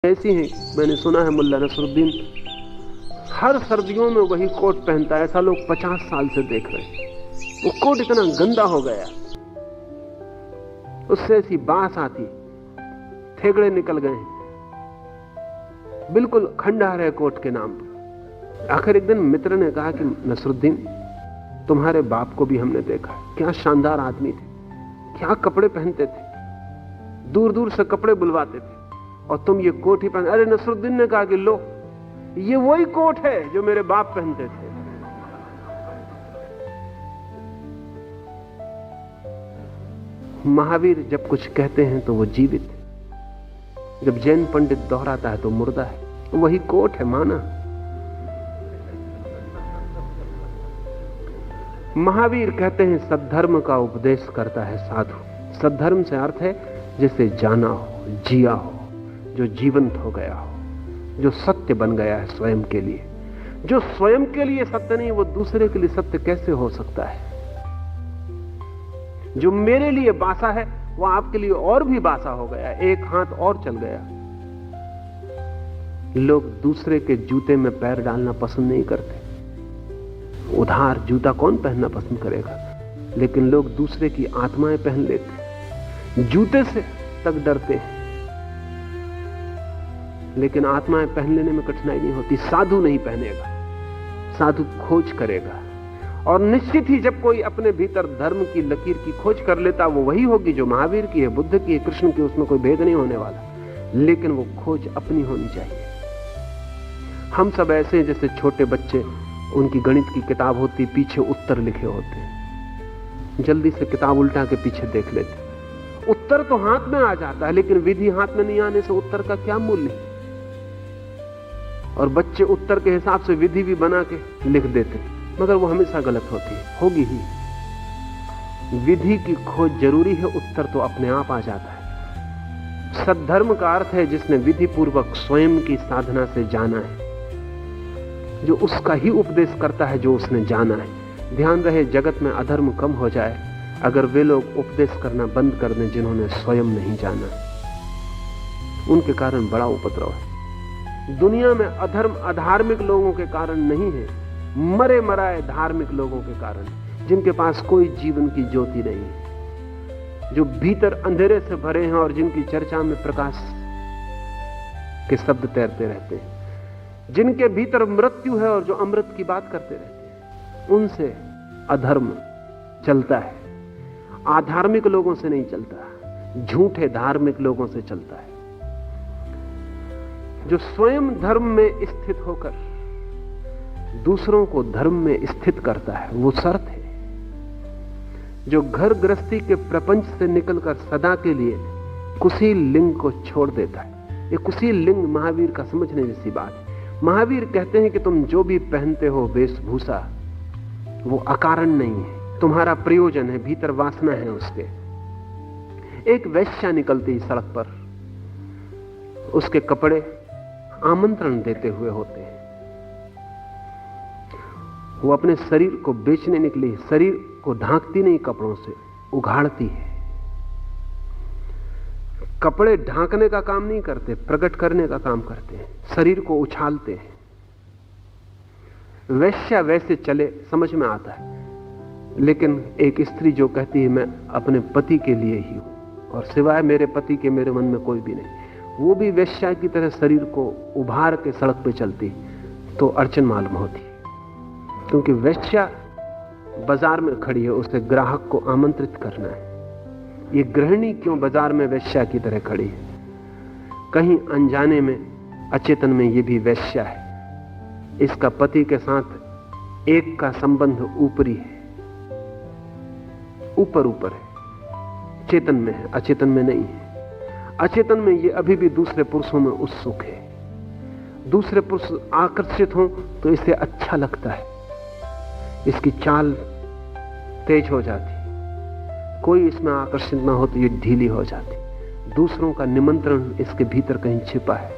ऐसी हैं। मैंने सुना है मुल्ला नसरुद्दीन हर सर्दियों में वही कोट पहनता है। ऐसा लोग 50 साल से देख रहे हैं। वो कोट इतना गंदा हो गया, उससे ऐसी बांस आती, थेगड़े निकल गए, बिल्कुल खंडहर है कोट के नाम पर। आखिर एक दिन मित्र ने कहा कि नसरुद्दीन, तुम्हारे बाप को भी हमने देखा, क्या शानदार आदमी थे, क्या कपड़े पहनते थे, दूर दूर से कपड़े बुलवाते थे, और तुम ये कोट ही पहन। अरे नसरुद्दीन ने कहा कि लो, ये वही कोट है जो मेरे बाप पहनते थे। महावीर जब कुछ कहते हैं तो वो जीवित है, जब जैन पंडित दोहराता है तो मुर्दा है। वही कोट है, माना। महावीर कहते हैं सद्धर्म का उपदेश करता है साधु। सद्धर्म से अर्थ है जिसे जाना हो, जिया हो, जो जीवंत हो गया हो, जो सत्य बन गया है स्वयं के लिए। जो स्वयं के लिए सत्य नहीं, वो दूसरे के लिए सत्य कैसे हो सकता है? जो मेरे लिए बासा है वो आपके लिए और भी बासा हो गया, एक हाथ और चल गया। लोग दूसरे के जूते में पैर डालना पसंद नहीं करते। उधार जूता कौन पहनना पसंद करेगा? लेकिन लोग दूसरे की आत्माएं पहन लेते, जूते से तक डरते हैं, लेकिन आत्माएं पहन लेने में कठिनाई नहीं होती। साधु नहीं पहनेगा, साधु खोज करेगा, और निश्चित ही जब कोई अपने भीतर धर्म की लकीर की खोज कर लेता, वो वही होगी जो महावीर की है, बुद्ध की है, कृष्ण की। उसमें कोई भेद नहीं होने वाला, लेकिन वो खोज अपनी होनी चाहिए। हम सब ऐसे हैं जैसे छोटे बच्चे, उनकी गणित की किताब होती, पीछे उत्तर लिखे होते हैं, जल्दी से किताब उल्टा के पीछे देख लेते। उत्तर तो हाथ में आ जाता है, लेकिन विधि हाथ में नहीं आने से उत्तर का क्या मूल्य? और बच्चे उत्तर के हिसाब से विधि भी बना के लिख देते, मगर वो हमेशा गलत होती है, होगी ही। विधि की खोज जरूरी है, उत्तर तो अपने आप आ जाता है। सद्धर्म का अर्थ है जिसने विधि पूर्वक स्वयं की साधना से जाना है, जो उसका ही उपदेश करता है जो उसने जाना है। ध्यान रहे, जगत में अधर्म कम हो जाए अगर वे लोग उपदेश करना बंद कर दें जिन्होंने स्वयं नहीं जाना। उनके कारण बड़ा उपद्रव है। दुनिया में अधर्म अधार्मिक लोगों के कारण नहीं है, मरे मराए धार्मिक लोगों के कारण, जिनके पास कोई जीवन की ज्योति नहीं है, जो भीतर अंधेरे से भरे हैं और जिनकी चर्चा में प्रकाश के शब्द तैरते रहते हैं, जिनके भीतर मृत्यु है और जो अमृत की बात करते रहते हैं, उनसे अधर्म चलता है। आधार्मिक लोगों से नहीं चलता, झूठे धार्मिक लोगों से चलता है। जो स्वयं धर्म में स्थित होकर दूसरों को धर्म में स्थित करता है, वो शर्त है। जो घर गृहस्थी के प्रपंच से निकलकर सदा के लिए कुशील लिंग को छोड़ देता है। ये कुशील लिंग महावीर का समझने जैसी बात है। महावीर कहते हैं कि तुम जो भी पहनते हो वेशभूषा, वो अकारण नहीं है, तुम्हारा प्रयोजन है, भीतर वासना है उसके। एक वेश्या निकलती सड़क पर, उसके कपड़े आमंत्रण देते हुए होते हैं। वो अपने शरीर को बेचने निकली, शरीर को ढांकती नहीं, कपड़ों से उघाड़ती है। कपड़े ढांकने का काम नहीं करते, प्रकट करने का काम करते हैं, शरीर को उछालते हैं। वैश्या वैसे चले समझ में आता है, लेकिन एक स्त्री जो कहती है मैं अपने पति के लिए ही हूं और सिवाय मेरे पति के मेरे मन में कोई भी नहीं, वो भी वैश्या की तरह शरीर को उभार के सड़क पे चलती, तो अड़चन मालूम होती। क्योंकि वैश्या बाजार में खड़ी है, उसे ग्राहक को आमंत्रित करना है। ये गृहिणी क्यों बाजार में वैश्या की तरह खड़ी है? कहीं अनजाने में, अचेतन में ये भी वैश्या है। इसका पति के साथ एक का संबंध ऊपरी है, ऊपर ऊपर है, चेतन में है, अचेतन में नहीं है। अचेतन में ये अभी भी दूसरे पुरुषों में उत्सुक है। दूसरे पुरुष आकर्षित हों तो इसे अच्छा लगता है, इसकी चाल तेज हो जाती, कोई इसमें आकर्षित ना हो तो ये ढीली हो जाती। दूसरों का निमंत्रण इसके भीतर कहीं छिपा है।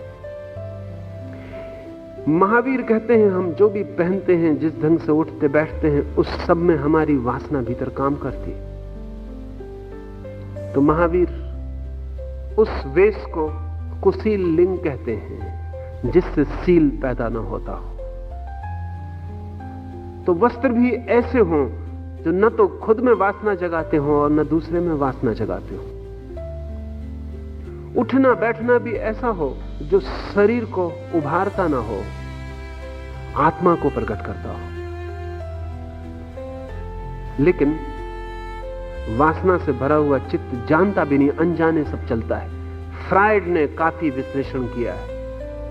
महावीर कहते हैं हम जो भी पहनते हैं, जिस ढंग से उठते बैठते हैं, उस सब में हमारी वासना भीतर काम करती है। तो महावीर उस वेश को कुशील लिंग कहते हैं, जिससे सील पैदा न होता हो। तो वस्त्र भी ऐसे हों जो न तो खुद में वासना जगाते हो और न दूसरे में वासना जगाते हो। उठना बैठना भी ऐसा हो जो शरीर को उभारता ना हो, आत्मा को प्रकट करता हो। लेकिन वासना से भरा हुआ चित्त जानता भी नहीं, अनजाने सब चलता है। फ्रायड ने काफी विश्लेषण किया है।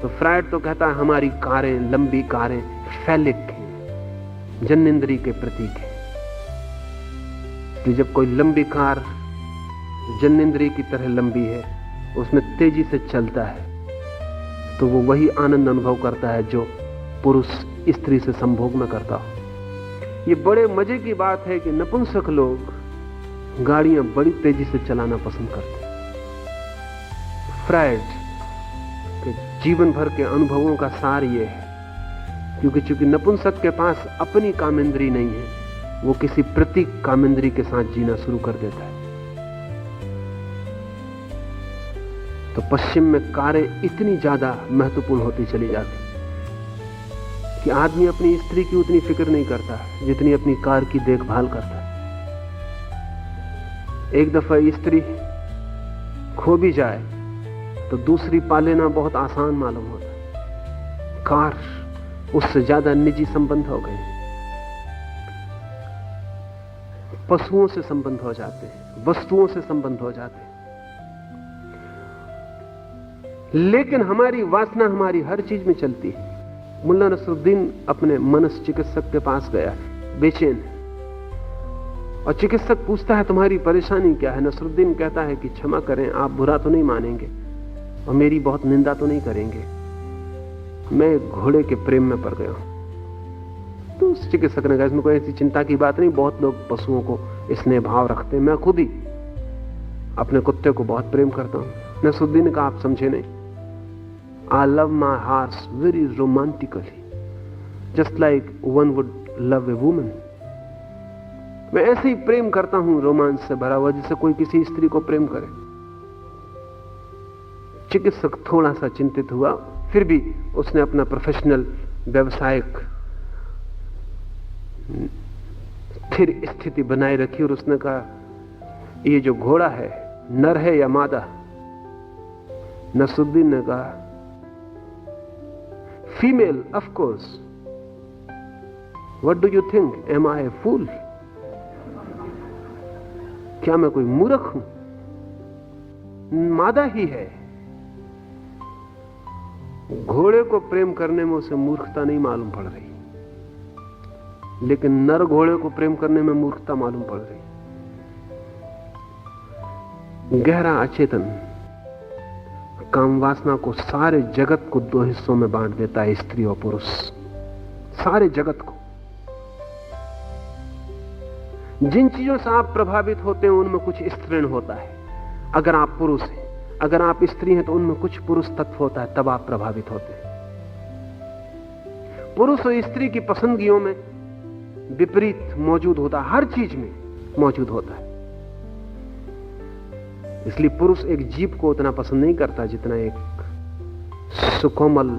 तो फ्रायड तो कहता है हमारी कारें, लंबी कारें फैलिक हैं, जन्नेंद्रिय के प्रतीक हैं। जब कोई लंबी कार जन्नेंद्रिय की तरह लंबी है, उसमें तेजी से चलता है, तो वो वही आनंद अनुभव करता है जो पुरुष स्त्री से संभोग में करता हो। ये बड़े मजे की बात है कि नपुंसक लोग गाड़ियां बड़ी तेजी से चलाना पसंद करते हैं। फ्रायड के जीवन भर के अनुभवों का सार ये है, क्योंकि चूंकि नपुंसक के पास अपनी कामेंद्री नहीं है, वो किसी प्रतीक कामेंद्री के साथ जीना शुरू कर देता है। तो पश्चिम में कारें इतनी ज्यादा महत्वपूर्ण होती चली जाती कि आदमी अपनी स्त्री की उतनी फिक्र नहीं करता जितनी अपनी कार की देखभाल करता है। एक दफा स्त्री खो भी जाए तो दूसरी पा लेना बहुत आसान मालूम होता है। कार उससे ज्यादा निजी संबंध हो गए, पशुओं से संबंध हो जाते हैं, वस्तुओं से संबंध हो जाते हैं। लेकिन हमारी वासना हमारी हर चीज में चलती है। मुल्ला नसरुद्दीन अपने मनस चिकित्सक के पास गया, बेचैन, और चिकित्सक पूछता है तुम्हारी परेशानी क्या है? नसरुद्दीन कहता है कि क्षमा करें, आप बुरा तो नहीं मानेंगे और मेरी बहुत निंदा तो नहीं करेंगे, मैं घोड़े के प्रेम में पड़ गया हूं। तो उस चिकित्सक ने कहा इसमें कोई ऐसी चिंता की बात नहीं, बहुत लोग पशुओं को स्नेह भाव रखते हैं, मैं खुद ही अपने कुत्ते को बहुत प्रेम करता हूं। नसरुद्दीन ने कहा आप समझे नहीं, I love my horse very romantically, just like one would love a woman. मैं ऐसे ही प्रेम करता हूं रोमांच से भरा हुआ जैसे कोई किसी स्त्री को प्रेम करे। चिकित्सक थोड़ा सा चिंतित हुआ, फिर भी उसने अपना प्रोफेशनल व्यावसायिक स्थिर स्थिति बनाए रखी और उसने कहा ये जो घोड़ा है नर है या मादा? नसरुद्दीन ने कहा female, of course. What do you think, am I a fool? क्या मैं कोई मूर्ख हूं? मादा ही है। घोड़े को प्रेम करने में उसे मूर्खता नहीं मालूम पड़ रही, लेकिन नर घोड़े को प्रेम करने में मूर्खता मालूम पड़ रही। गहरा अचेतन काम वासना को, सारे जगत को दो हिस्सों में बांट देता है, स्त्री और पुरुष, सारे जगत को। जिन चीजों से आप प्रभावित होते हैं उनमें कुछ स्त्रीण होता है। अगर आप पुरुष हैं, अगर आप स्त्री हैं, तो उनमें कुछ पुरुष तत्व होता है, तब आप प्रभावित होते हैं। पुरुष और स्त्री की पसंदगियों में विपरीत मौजूद होता है, हर चीज में मौजूद होता है। इसलिए पुरुष एक जीप को उतना पसंद नहीं करता जितना एक सुकोमल,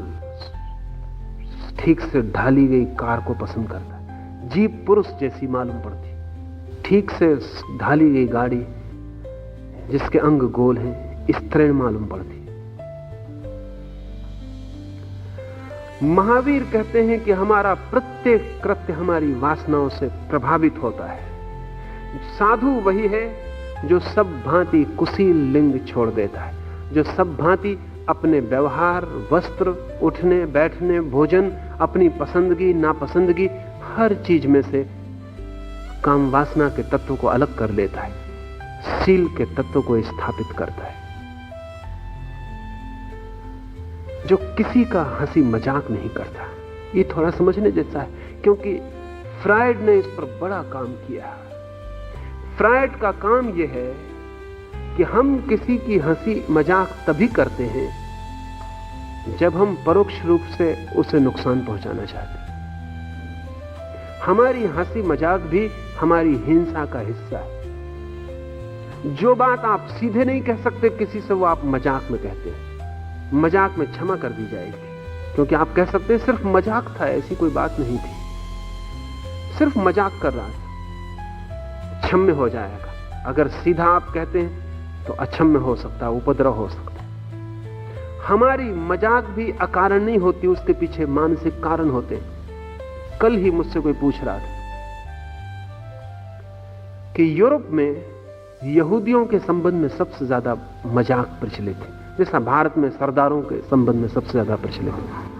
ठीक से ढाली गई कार को पसंद करता है। जीप पुरुष जैसी मालूम पड़ती, ठीक से ढाली गई गाड़ी जिसके अंग गोल हैं स्त्रीण मालूम पड़ती। महावीर कहते हैं कि हमारा प्रत्येक कृत्य हमारी वासनाओं से प्रभावित होता है। साधु वही है जो सब भांति कुशील लिंग छोड़ देता है, जो सब भांति अपने व्यवहार, वस्त्र, उठने बैठने, भोजन, अपनी पसंदगी नापसंदगी, हर चीज में से काम वासना के तत्व को अलग कर लेता है, शील के तत्व को स्थापित करता है, जो किसी का हंसी मजाक नहीं करता। ये थोड़ा समझने जैसा है, क्योंकि फ्रायड ने इस पर बड़ा काम किया। फ्रायड का काम यह है कि हम किसी की हंसी मजाक तभी करते हैं जब हम परोक्ष रूप से उसे नुकसान पहुंचाना चाहते हैं। हमारी हंसी मजाक भी हमारी हिंसा का हिस्सा है। जो बात आप सीधे नहीं कह सकते किसी से, वो आप मजाक में कहते हैं। मजाक में क्षमा कर दी जाएगी, क्योंकि आप कह सकते हैं सिर्फ मजाक था, ऐसी कोई बात नहीं थी, सिर्फ मजाक कर रहा था, क्षम्य हो जाएगा। अगर सीधा आप कहते हैं तो अक्षम्य हो सकता है, उपद्रव हो सकता है। हमारी मजाक भी अकारण नहीं होती, उसके पीछे मानसिक कारण होते हैं। कल ही मुझसे कोई पूछ रहा था कि यूरोप में यहूदियों के संबंध में सबसे ज्यादा मजाक प्रचलित है, जैसा भारत में सरदारों के संबंध में सबसे ज्यादा प्रचलित है।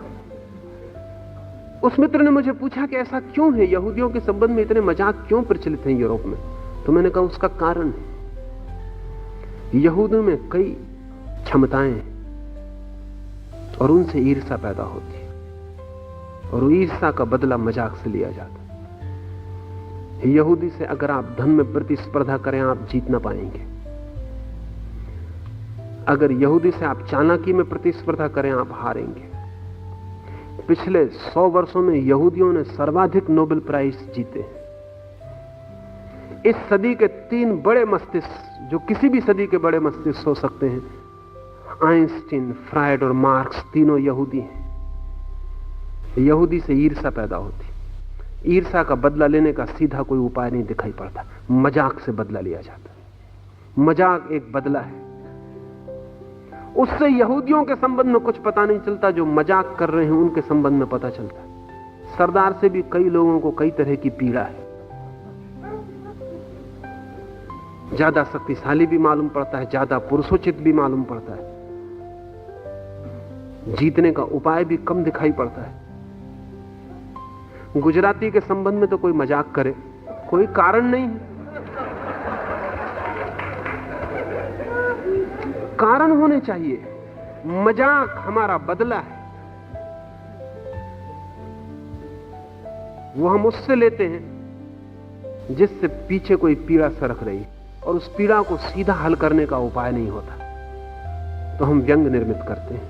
उस मित्र ने मुझे पूछा कि ऐसा क्यों है, यहूदियों के संबंध में इतने मजाक क्यों प्रचलित हैं यूरोप में? तो मैंने कहा उसका कारण है, यहूदियों में कई क्षमताएं हैं और उनसे ईर्ष्या पैदा होती है, और ईर्ष्या का बदला मजाक से लिया जाता है। यहूदी से अगर आप धन में प्रतिस्पर्धा करें, आप जीत ना पाएंगे। अगर यहूदी से आप चालाकी में प्रतिस्पर्धा करें, आप हारेंगे। पिछले 100 वर्षों में यहूदियों ने सर्वाधिक नोबेल प्राइज जीते हैं। इस सदी के 3 बड़े मस्तिष्क, जो किसी भी सदी के बड़े मस्तिष्क हो सकते हैं, आइंस्टीन, फ्रायड और मार्क्स, तीनों यहूदी हैं। यहूदी से ईर्ष्या पैदा होती। ईर्ष्या का बदला लेने का सीधा कोई उपाय नहीं दिखाई पड़ता, मजाक से बदला लिया जाता। मजाक एक बदला है, उससे यहूदियों के संबंध में कुछ पता नहीं चलता, जो मजाक कर रहे हैं उनके संबंध में पता चलता है। सरदार से भी कई लोगों को कई तरह की पीड़ा है, ज्यादा शक्तिशाली भी मालूम पड़ता है, ज्यादा पुरुषोचित भी मालूम पड़ता है, जीतने का उपाय भी कम दिखाई पड़ता है। गुजराती के संबंध में तो कोई मजाक करे, कोई कारण नहीं है, कारण होने चाहिए। मजाक हमारा बदला है, वो हम उससे लेते हैं जिससे पीछे कोई पीड़ा सरक रही, और उस पीड़ा को सीधा हल करने का उपाय नहीं होता, तो हम व्यंग निर्मित करते हैं।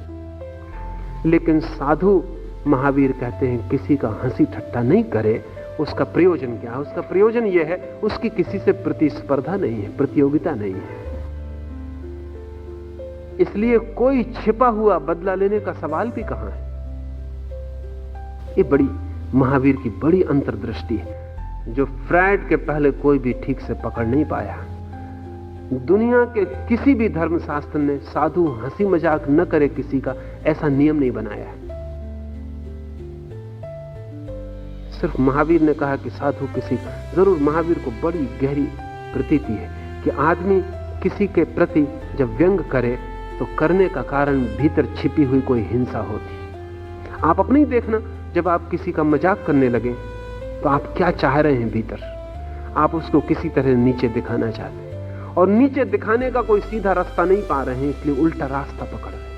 लेकिन साधु महावीर कहते हैं किसी का हंसी ठट्टा नहीं करे, उसका प्रयोजन क्या है? उसका प्रयोजन यह है, उसकी किसी से प्रतिस्पर्धा नहीं है, प्रतियोगिता नहीं है। इसलिए कोई छिपा हुआ बदला लेने का सवाल भी कहां है। ये बड़ी महावीर की बड़ी अंतर्दृष्टि है, जो फ्रायड के पहले कोई भी ठीक से पकड़ नहीं पाया। दुनिया के किसी भी धर्मशास्त्र ने साधु हंसी मजाक न करे किसी का ऐसा नियम नहीं बनाया है। सिर्फ महावीर ने कहा कि साधु किसी, जरूर महावीर को बड़ी गहरी प्रतीति है कि आदमी किसी के प्रति जब व्यंग करे तो करने का कारण भीतर छिपी हुई कोई हिंसा होती। आप अपने ही देखना, जब आप किसी का मजाक करने लगे तो आप क्या चाह रहे हैं भीतर? आप उसको किसी तरह नीचे दिखाना चाहते हैं, और नीचे दिखाने का कोई सीधा रास्ता नहीं पा रहे हैं, इसलिए उल्टा रास्ता पकड़ रहे हैं।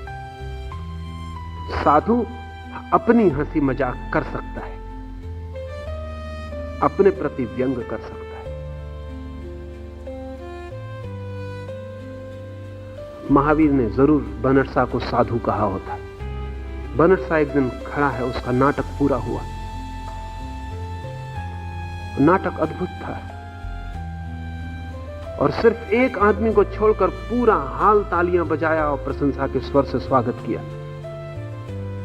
साधु अपनी हंसी मजाक कर सकता है, अपने प्रति व्यंग कर सकता है। महावीर ने जरूर बनरसा को साधु कहा होता। बनरसा एक दिन खड़ा है, उसका नाटक पूरा हुआ। नाटक अद्भुत था, और सिर्फ एक आदमी को छोड़कर पूरा हाल तालियां बजाया और प्रशंसा के स्वर से स्वागत किया।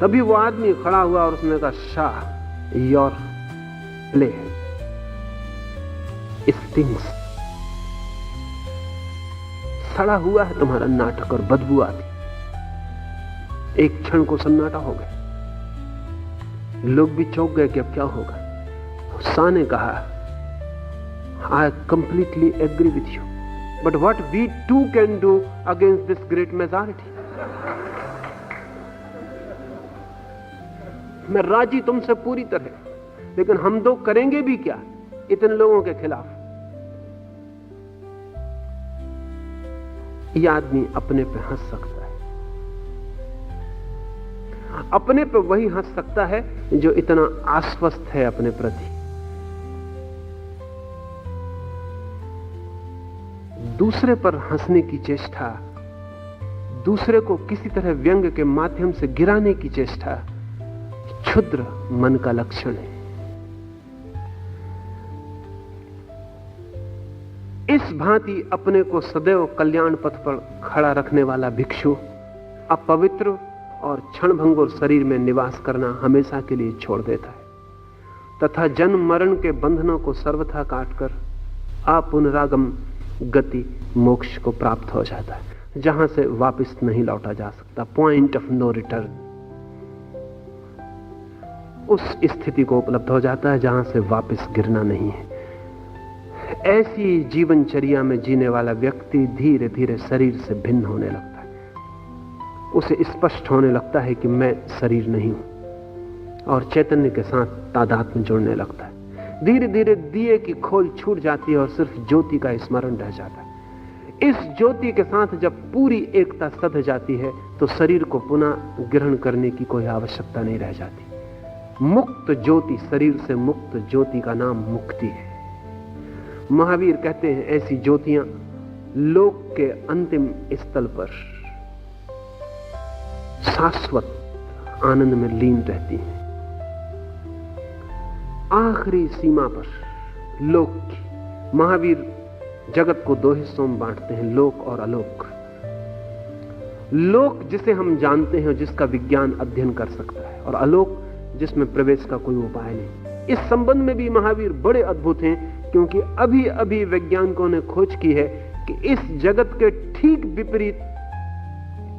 तभी वो आदमी खड़ा हुआ और उसने कहा, शाह, योर प्ले स्टिंग्स, सड़ा हुआ है तुम्हारा नाटक और बदबू आती। एक क्षण को सन्नाटा हो गया, लोग भी चौंक गए कि अब क्या होगा। शाह ने कहा, I completely agree with you, but what we two can do against this great majority. मैं राजी तुमसे पूरी तरह, लेकिन हम दो करेंगे भी क्या इतने लोगों के खिलाफ। यह आदमी अपने पे हंस सकता है, अपने पे वही हंस सकता है जो इतना आश्वस्त है अपने प्रति। दूसरे पर हंसने की चेष्टा, दूसरे को किसी तरह व्यंग के माध्यम से गिराने की चेष्टा क्षुद्र मन का लक्षण है। इस भांति अपने को सदैव कल्याण पथ पर खड़ा रखने वाला भिक्षु अपवित्र और क्षणभंगुर शरीर में निवास करना हमेशा के लिए छोड़ देता है तथा जन्म मरण के बंधनों को सर्वथा काटकर अपुनरागम गति मोक्ष को प्राप्त हो जाता है, जहां से वापस नहीं लौटा जा सकता। पॉइंट ऑफ नो रिटर्न, उस स्थिति को उपलब्ध हो जाता है जहां से वापस गिरना नहीं है। ऐसी जीवनचर्या में जीने वाला व्यक्ति धीरे धीरे शरीर से भिन्न होने लगता है। उसे स्पष्ट होने लगता है कि मैं शरीर नहीं हूं और चैतन्य के साथ तादात्म्य जुड़ने लगता है। धीरे धीरे दिए की खोल छूट जाती है और सिर्फ ज्योति का स्मरण रह जाता है। इस ज्योति के साथ जब पूरी एकता सध जाती है तो शरीर को पुनः ग्रहण करने की कोई आवश्यकता नहीं रह जाती। मुक्त ज्योति, शरीर से मुक्त ज्योति का नाम मुक्ति है। महावीर कहते हैं ऐसी ज्योतियां लोक के अंतिम स्थल पर शाश्वत आनंद में लीन रहती हैं। आखिरी सीमा पर लोक की, महावीर जगत को दो हिस्सों में बांटते हैं, लोक और अलोक। लोक जिसे हम जानते हैं, जिसका विज्ञान अध्ययन कर सकता है, और अलोक जिसमें प्रवेश का कोई उपाय नहीं। इस संबंध में भी महावीर बड़े अद्भुत हैं, क्योंकि अभी अभी वैज्ञानिकों ने खोज की है कि इस जगत के ठीक विपरीत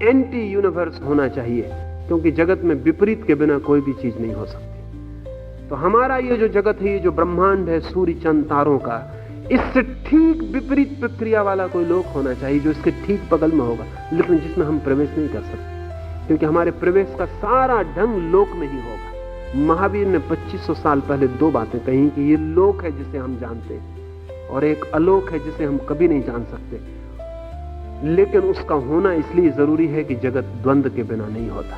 एंटी यूनिवर्स होना चाहिए, क्योंकि जगत में विपरीत के बिना कोई भी चीज नहीं हो सकती। तो हमारा ये जो जगत है, ये जो ब्रह्मांड है सूर्य चंद्र तारों का, इससे ठीक विपरीत प्रक्रिया वाला कोई लोक होना चाहिए जो इसके ठीक बगल में होगा, लेकिन जिसमें हम प्रवेश नहीं कर सकते, क्योंकि हमारे प्रवेश का सारा ढंग लोक में ही होगा। महावीर ने 2500 साल पहले दो बातें कही कि ये लोक है जिसे हम जानते हैं और एक अलोक है जिसे हम कभी नहीं जान सकते, लेकिन उसका होना इसलिए जरूरी है कि जगत द्वंद्व के बिना नहीं होता।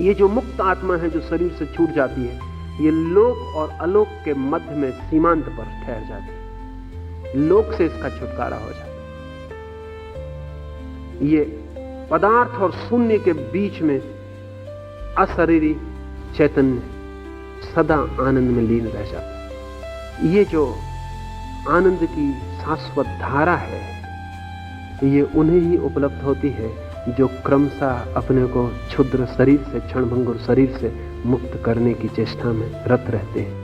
ये जो मुक्त आत्मा है जो शरीर से छूट जाती है, ये लोक और अलोक के मध्य में सीमांत पर ठहर जाती है। लोक से इसका छुटकारा हो जाता है। ये पदार्थ और शून्य के बीच में अशरीरी चैतन्य सदा आनंद में लीन रह जाता है। ये जो आनंद की शाश्वत धारा है, ये उन्हें ही उपलब्ध होती है जो क्रमशः अपने को क्षुद्र शरीर से, क्षणभंगुर शरीर से मुक्त करने की चेष्टा में रत रहते हैं।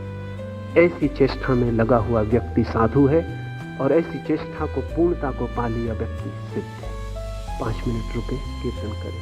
ऐसी चेष्टा में लगा हुआ व्यक्ति साधु है, और ऐसी चेष्टा को, पूर्णता को पा लिया व्यक्ति सिद्ध है। 5 मिनट रुके, कीर्तन करें।